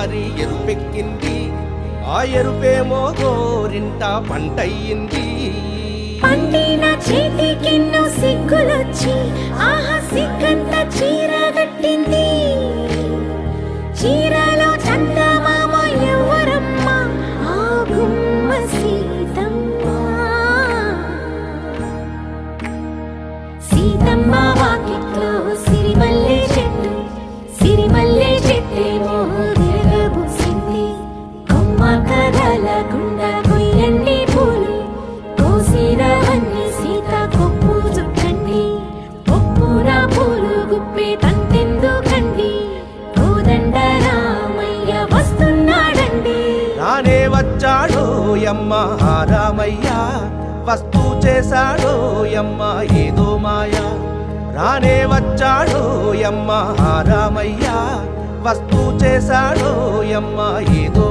మారి ఎరుపెక్కింది. ఆ ఎరుపేమో గోరింట పంటయ్యింది. పండిన చేతికెన్నో సిగ్గులొచ్చి ఆహా సిగ్గంత చీరగట్టింది. చీరలో చందమామ ఎవరమ్మ? ఆ గుమ్మ సీతమ్మ. సీతమ్మ వాకిట్లో సిరిమల్లె చెట్టు, సిరిమల్లె చెట్టేమో విరగబూసింది. కొమ్మ కదలకుండా కొయ్యండి పూలు, కోసిరవన్నీ సీత కొప్పు చుట్టండి. కొప్పున పూలు గుప్పే తంతెందుకండి? కోదండ రామయ్య వస్తున్నాడండి. రానే వచ్చాడో యమ్మ ఆ రామయ్య, వస్తూ చేశాడో యమ్మ ఏదో మాయ. రానే వచ్చాడో యమ్మ ఆ రామయ్య, వస్తూ చేశాడో యమ్మ ఏదో